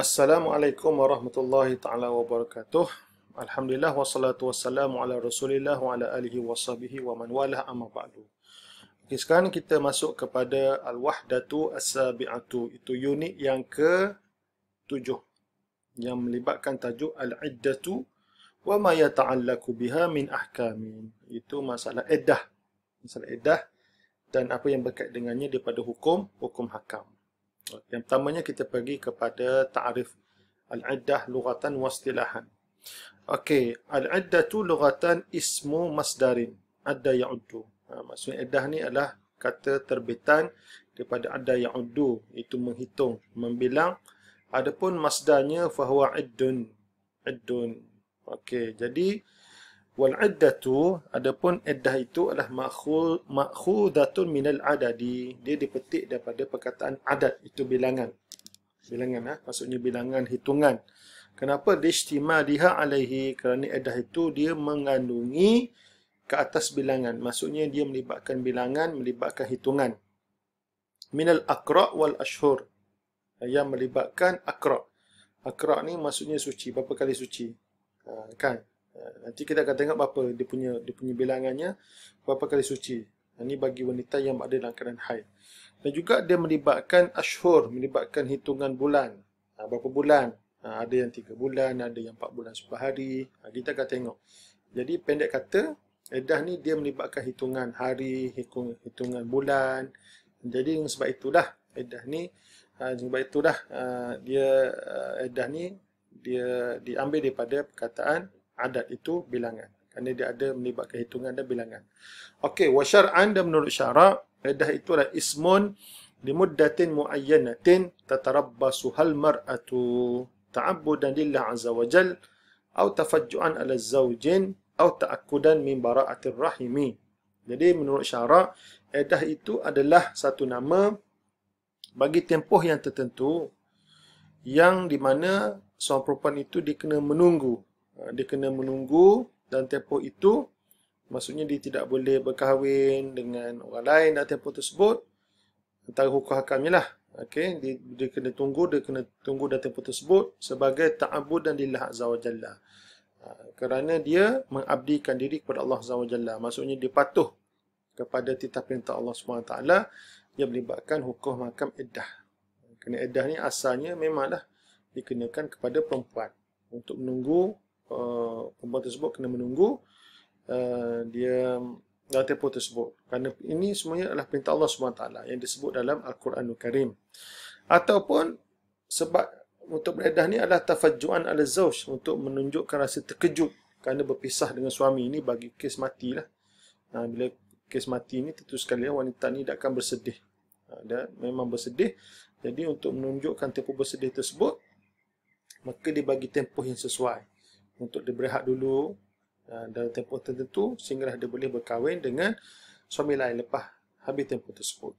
Assalamualaikum warahmatullahi taala wabarakatuh. Alhamdulillah wassalatu wassalamu ala Rasulillah wa ala alihi washabihi wa man walah amma ba'du. Okay, sekarang kita masuk kepada al-wahdatu as-sabi'atu. Itu unit yang ke-7 yang melibatkan tajuk al-iddatu wa ma yata'allaqu biha min ahkamin. Itu masalah iddah. Masalah iddah dan apa yang berkait dengannya daripada hukum hakam. Yang pertamanya kita pergi kepada ta'rif al-iddah lughatan wa istilahan. Okey, al-iddatu lughatan ismu masdarin adda ya'uddu. Maksudnya iddah ni adalah kata terbitan daripada adda ya'uddu, itu menghitung, membilang. Adapun masdarnya fahuwa iddun. Okey, jadi wal iddatu, adapun iddah itu adalah ma'khudatun minal adadi. Dia dipetik daripada perkataan adad, itu bilangan. Maksudnya bilangan, hitungan. Kenapa diistimaliha alaihi? Kerana iddah itu dia mengandungi ke atas bilangan. Maksudnya dia melibatkan bilangan, melibatkan hitungan. Minal aqra' wal ashhur. Yang melibatkan aqra'. Aqra' ni maksudnya suci, berapa kali suci. Kan? Nanti kita akan tengok berapa dia punya bilangannya, berapa kali suci. Ini bagi wanita yang berada dalam keadaan haid. Dan juga dia melibatkan ashhur, melibatkan hitungan bulan. Berapa bulan? Ada yang 3 bulan, ada yang 4 bulan 10 hari. Kita akan tengok. Jadi pendek kata, iddah ni dia melibatkan hitungan hari, hitungan bulan. Jadi sebab itulah iddah ni, iddah ni dia diambil daripada perkataan adad, itu bilangan. Kerana dia ada melibatkan hitungan dan bilangan. Okey, wa syar'an, dan menurut syarak, iddah itu adalah ismun limuddatin muayyanatin tatarabbasu hal mar'atu ta'abbudan lillah azza wa jal atau tafajju'an ala zawjin atau ta'akkudan min bara'atir rahimi. Jadi menurut syarak, iddah itu adalah satu nama bagi tempoh yang tertentu, yang di mana seorang perempuan itu dia kena menunggu. Dan tempoh itu maksudnya dia tidak boleh berkahwin dengan orang lain dalam tempoh tersebut. Antara hukum hakamnya lah. Okey, dia kena tunggu dalam tempoh tersebut sebagai ta'abbud dan lillah azza wa jalla. Kerana dia mengabdikan diri kepada Allah azza wa jalla. Maksudnya dia patuh kepada titah perintah Allah SWT yang melibatkan hukum hakam iddah. Kerana iddah ni asalnya memanglah dikenakan kepada perempuan untuk menunggu. Perempuan tersebut kena menunggu dia dalam tempoh tersebut. Kerana ini semuanya adalah perintah Allah SWT yang disebut dalam Al-Quranul Karim. Ataupun sebab untuk beriddah ni adalah tafajju'an ala zawj, untuk menunjukkan rasa terkejut kerana berpisah dengan suami. Ini bagi kes mati lah. Bila kes mati ni tentu sekali wanita ni akan bersedih. Dia memang bersedih. Jadi untuk menunjukkan tempoh bersedih tersebut, maka dia bagi tempoh yang sesuai untuk dia berehat dulu dalam tempoh tertentu sehingga dia boleh berkahwin dengan suami lain lepas habis tempoh tersebut.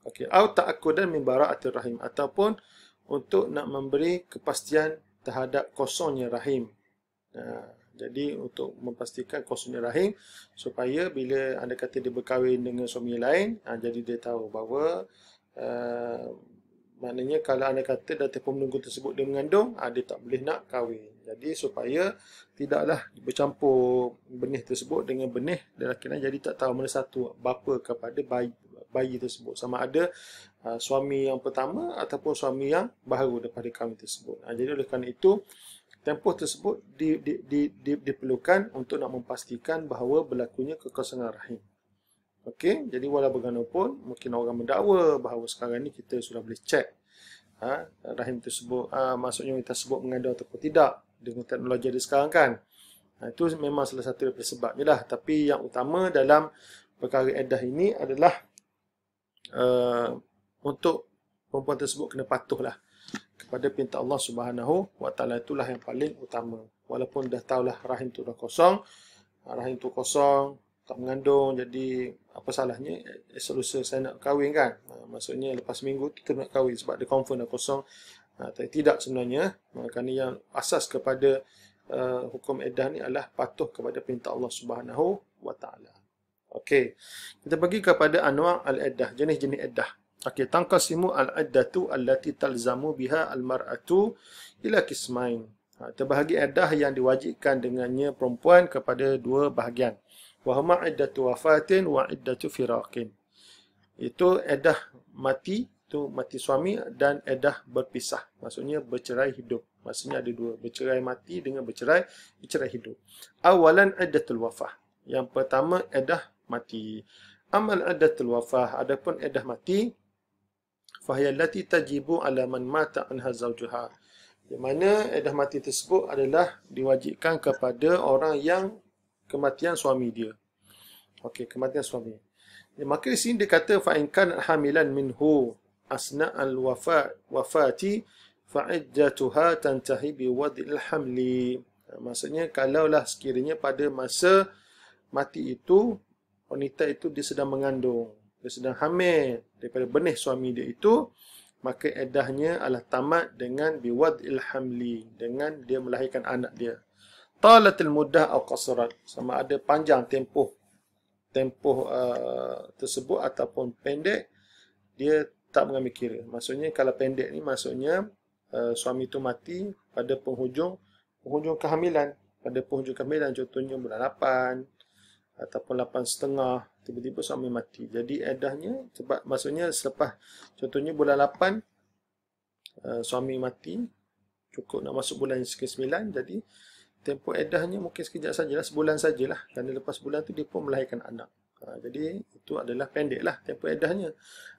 Okey, au ta'akkudan min bara'atir rahim, ataupun untuk nak memberi kepastian terhadap kosongnya rahim. Jadi untuk memastikan kosongnya rahim, supaya bila anda kata dia berkahwin dengan suami lain, jadi dia tahu bahawa maknanya kalau anda kata dalam tempoh menunggu tersebut dia mengandung, dia tak boleh nak kahwin. Jadi supaya tidaklah bercampur benih tersebut dengan benih lelaki lain, jadi tak tahu mana satu bapa kepada bayi tersebut, sama ada suami yang pertama ataupun suami yang baru daripada kahwin tersebut. Jadi oleh kerana itu, tempoh tersebut diperlukan untuk nak memastikan bahawa berlakunya kekosongan rahim. Okey, jadi walau bagaimanapun mungkin orang mendakwa bahawa sekarang ni kita sudah boleh cek rahim tersebut, maksudnya wanita tersebut mengandung ataupun tidak dengan teknologi ada sekarang kan. Itu memang salah satu daripada sebabnya lah. Tapi yang utama dalam perkara iddah ini adalah untuk perempuan tersebut kena patuhlah kepada perintah Allah Subhanahu wa taala, itulah yang paling utama. Walaupun dah tahulah rahim tu dah kosong, tak mengandung, jadi apa salahnya lusa saya nak kahwin kan. Maksudnya lepas minggu kita nak kahwin sebab dia confirm dah kosong. Tapi tidak sebenarnya, kerana yang asas kepada hukum iddah ni adalah patuh kepada perintah Allah Subhanahu wa taala. Okey. Kita pergi kepada anwa' al-iddah, jenis-jenis iddah. Okey, tanqasimu al-iddatu allati talzamu biha al-mar'atu ila qismain. Terbahagi iddah yang diwajibkan dengannya perempuan kepada dua bahagian. Wa huma iddatu wafatin wa iddatu firaqin. Itu iddah mati, itu mati suami, dan iddah berpisah. Maksudnya bercerai hidup. Maksudnya ada dua, bercerai mati dengan bercerai hidup. Awalan iddatul wafah. Yang pertama iddah mati. Amal iddatul wafah, adapun iddah mati, fahiya allati tajibu ala man mata anha zawjuha. Di mana iddah mati tersebut adalah diwajibkan kepada orang yang kematian suami dia. Okey, kematian suami. Maka di sini dia kata fa in kan hamilan minhu asna al-wafati fa iddatuha tantahi bi wad'il hamli. Maksudnya kalaulah sekiranya pada masa mati itu wanita itu dia sedang mengandung, dia sedang hamil daripada benih suami dia itu, maka iddahnya adalah tamat dengan biwad'il hamli, dengan dia melahirkan anak dia. Talatil muddah atau qasrat, sama ada panjang tempoh tersebut ataupun pendek, dia tak mengambil kira. Maksudnya kalau pendek ni maksudnya suami itu mati pada penghujung kehamilan. Pada penghujung kehamilan, contohnya bulan 8 ataupun 8.5, tiba-tiba suami mati. Jadi iddahnya sebab maksudnya selepas contohnya bulan 8 suami mati, cukup nak masuk bulan ke-9, jadi tempoh iddahnya mungkin sekejap sajalah, sebulan sajalah. Kerana lepas bulan tu dia pun melahirkan anak. Jadi itu adalah pendek lah tempoh iddahnya.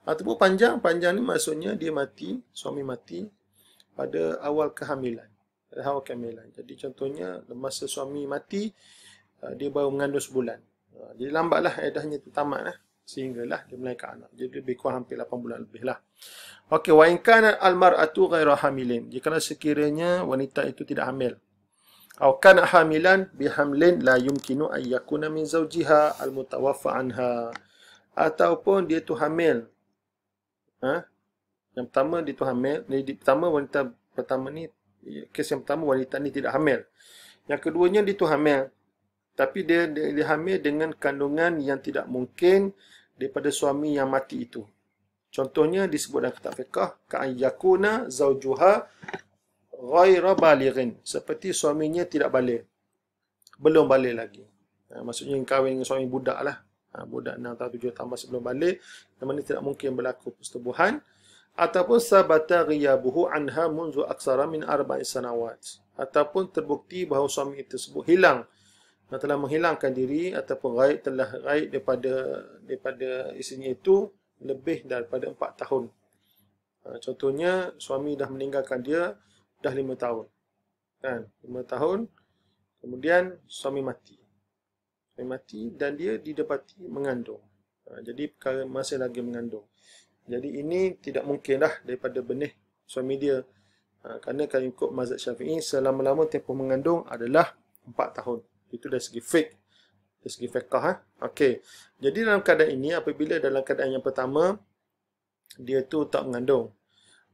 Ataupun panjang ni maksudnya dia mati, suami mati pada awal kehamilan. Jadi contohnya masa suami mati, dia baru mengandung sebulan. Jadi lambatlah iddahnya tu tamat lah, sehinggalah dia melahirkan anak. Jadi lebih kurang hampir 8 bulan lebih lah. Okey, wa in kana al-mar'atu ghairu hamilin. Jika sekiranya wanita itu tidak hamil. Atau kana hamilan bihamlin la yumkinu an yakuna min zawjiha al-mutawaffa anha. Ataupun dia tu hamil. Yang pertama dia tu hamil. Wanita pertama ni, kes yang pertama wanita ni tidak hamil. Yang keduanya dia tu hamil. Tapi dia hamil dengan kandungan yang tidak mungkin daripada suami yang mati itu. Contohnya disebut dalam kitab fiqh, ka'an yakuna zawjuha ghaira balighin, seperti suaminya tidak balik, belum balik lagi. Maksudnya kahwin dengan suami budak lah. Budak 6 tahun 7 tahun masih belum balik, yang mana tidak mungkin berlaku persetubuhan. Ataupun sabata ghiyabuhu anha munzu aksara min 4 sanawat. Ataupun terbukti bahawa suami tersebut hilang, telah menghilangkan diri ataupun telah ghaib daripada isterinya itu lebih daripada 4 tahun. Contohnya suami dah meninggalkan dia dah 5 tahun. Kan? 5 tahun kemudian suami mati. Dan dia didapati mengandung. Jadi perkara masih lagi mengandung. Jadi ini tidak mungkinlah daripada benih suami dia. Kerana kalau ikut mazhab Syafi'i, selama-lama tempoh mengandung adalah 4 tahun. Itu dari segi dari segi fiqh. Okey. Jadi dalam keadaan ini, apabila dalam keadaan yang pertama dia tu tak mengandung,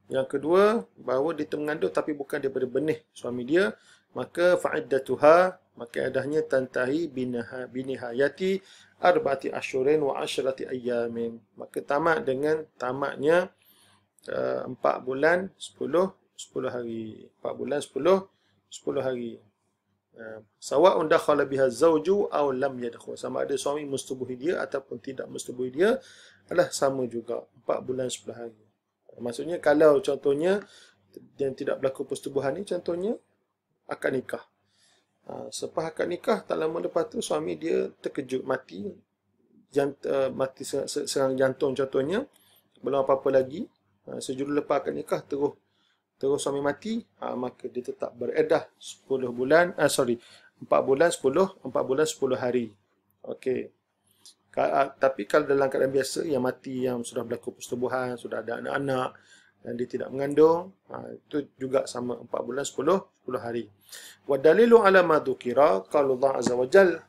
yang kedua bahawa dia tu mengandung tapi bukan daripada benih suami dia, maka fa'iddatuha, maka iddahnya tantahi binihayati 4 asyurin wa 10 ayyamin. Maka tamat dengan tamatnya 4 bulan 10 hari. 4 bulan 10 hari. Sawa'un dakhala biha zawju aw lam yadkhul, sama ada suami mesetubuhi dia ataupun tidak mesetubuhi dia, adalah sama juga 4 bulan 10 hari. Maksudnya kalau contohnya yang tidak berlaku persetubuhan ni, contohnya akad nikah. Selepas akad nikah, tak lama lepas tu suami dia terkejut mati, mati serang jantung contohnya, belum apa-apa lagi. Sejurus lepas akad nikah terus suami mati, maka dia tetap beriddah 4 bulan 10 hari. Okey. Tapi kalau dalam keadaan biasa, yang mati yang sudah berlaku persetubuhan, sudah ada anak-anak dan dia tidak mengandung, itu juga sama 4 bulan 10 hari. Wa dalilu ala ma dzukira qala Allah azza wa jalla.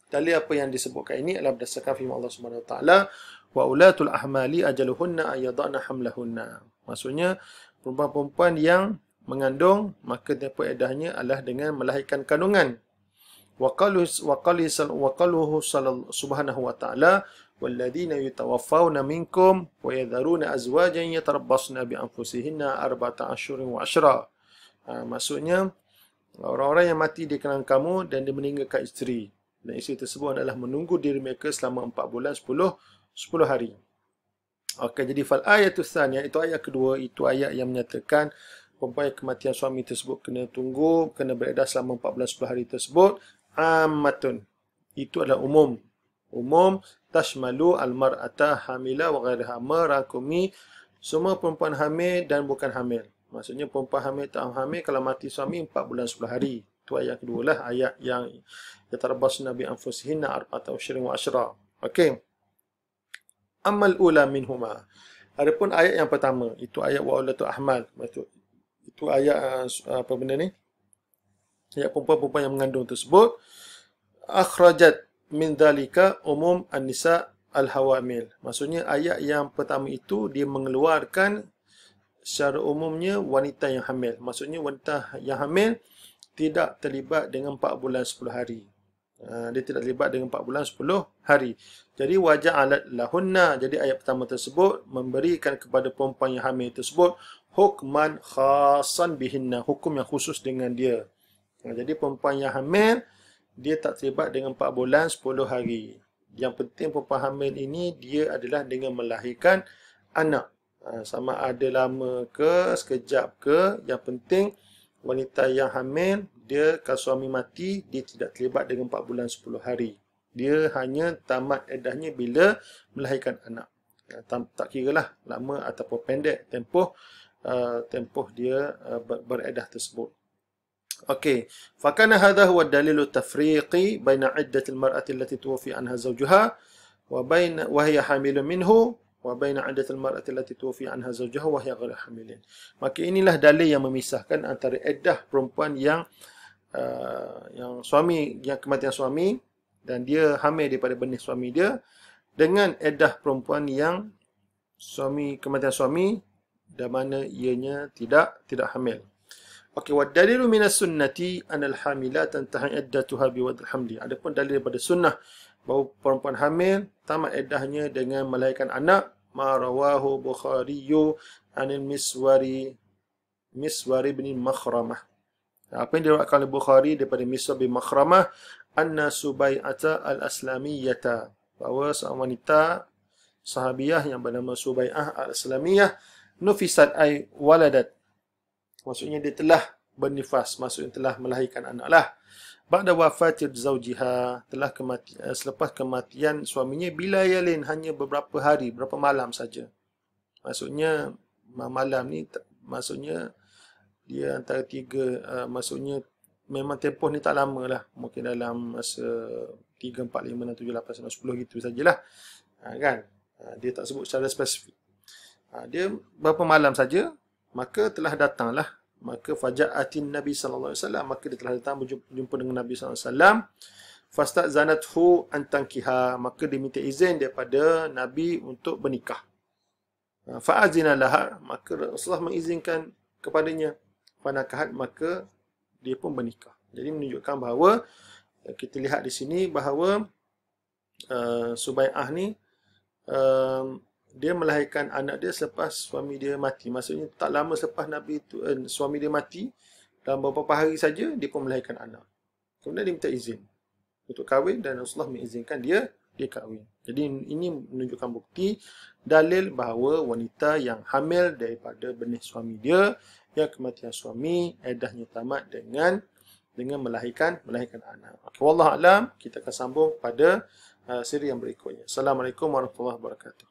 Dalil apa yang disebutkan ini adalah berdasarkan firman Allah Subhanahu wa taala, wa ulatul ahmali ajaluhunna ayyadana hamlahunna. Maksudnya perempuan-perempuan yang mengandung, maka tempoh iddahnya adalah dengan melahirkan kandungan. وقاله سبحانه وتعالى والذين يتوفون منكم ويذرون أزواجا يتربصن بأنفسهن 4 أشهر وعشرا. Maksudnya orang-orang yang mati di kalangan kamu dan dia meninggalkan isteri, dan isteri tersebut adalah menunggu diri mereka selama 4 bulan 10 hari. Okey, jadi fal ayatus tsaniyah, itu ayat kedua, itu ayat yang menyatakan perempuan yang kematian suami tersebut kena tunggu, kena beredar selama 4 bulan 10 hari tersebut, ammatun, itu adalah umum. Umum tashmalu al-mar'ata hamila wa ghairaha, merangkumi semua perempuan hamil dan bukan hamil. Maksudnya perempuan hamil tak hamil kalau mati suami 4 bulan 10 hari. Itu ayat kedua lah, ayat yang yatarabbasna bi anfusihinna 4 ashhurin wa ashra. Okey. Amal ula minhuma. Adapun ayat yang pertama, itu ayat wa'ulatu ahmal. Itu ayat apa benda ni? Ayat perempuan-perempuan yang mengandung tersebut. Akhrajat min dhalika umum an-nisa al-hawamil. Maksudnya ayat yang pertama itu dia mengeluarkan secara umumnya wanita yang hamil. Maksudnya wanita yang hamil tidak terlibat dengan 4 bulan 10 hari. Dia tidak terlibat dengan 4 bulan 10 hari. Jadi waja'alat lahunna. Jadi ayat pertama tersebut memberikan kepada perempuan yang hamil tersebut hukman khasan bihinna, hukum yang khusus dengan dia. Jadi perempuan yang hamil dia tak terlibat dengan 4 bulan 10 hari. Yang penting perempuan hamil ini dia adalah dengan melahirkan anak. Sama ada lama ke, sekejap ke, yang penting wanita yang hamil, dia kalau suami mati, dia tidak terlibat dengan 4 bulan 10 hari. Dia hanya tamat eddahnya bila melahirkan anak. Tak kira lah lama ataupun pendek tempoh dia bereddah tersebut. Okey, fakana hadha huwa dalilu tafriqi baina iddatil mar'ati allati tuwfi anha zawjuha wa hiya hamilun minhu wa baina iddatil mar'ati allati tuwfi anha zawjuha wa hiya ghairu hamilin. Maka inilah dalil yang memisahkan antara iddah perempuan yang kematian suami dan dia hamil daripada benih suami dia, dengan iddah perempuan yang kematian suami dan mana ianya tidak hamil. Okey, wa dalilu minas sunnati anal hamilat tantahi iddatuha biwadil hamli. Adapun dalil daripada sunnah bahawa perempuan hamil tamat iddahnya dengan melahirkan anak, ma rawahu Bukhari anil Miswari bin Makhramah. Apa yang diriwayatkan oleh Bukhari daripada Miswar bin Makhramah, anna Subai'ata al-Aslamiyata, bahawa seorang wanita sahabiah yang bernama Subai'ah al-Aslamiyah, nufisat ay waladat, maksudnya dia telah bernifas, maksudnya telah melahirkan anak lah. Ba'da wafatir zawjiha, selepas kematian suaminya, bila yalin, hanya beberapa hari, beberapa malam saja. Maksudnya malam ni maksudnya dia antara 3, maksudnya memang tempoh ni tak lama lah, mungkin dalam masa 3, 4, 5, 6, 7, 8, 9, 10 gitu sajalah. Kan? Dia tak sebut secara spesifik. Dia berapa malam saja, maka telah datanglah, maka faja'atin Nabi sallallahu alaihi wasallam, maka dia telah datang berjumpa dengan Nabi sallallahu alaihi wasallam. Fasta'zanathu an tankiha, maka diminta izin daripada Nabi untuk bernikah. Fa'azina laha, maka Rasulullah mengizinkan kepadanya. Fanakahat, maka dia pun bernikah. Jadi menunjukkan bahawa kita lihat di sini bahawa Subai'ah ni dia melahirkan anak dia selepas suami dia mati. Maksudnya tak lama selepas suami dia mati, dalam beberapa hari saja dia pun melahirkan anak. Kemudian dia minta izin untuk kahwin dan Rasulullah mengizinkan dia kahwin. Jadi ini menunjukkan bukti dalil bahawa wanita yang hamil daripada benih suami dia, yang kematian suami, iddahnya tamat dengan melahirkan anak. Okay, wallahu a'lam. Kita akan sambung pada siri yang berikutnya. Assalamualaikum warahmatullahi wabarakatuh.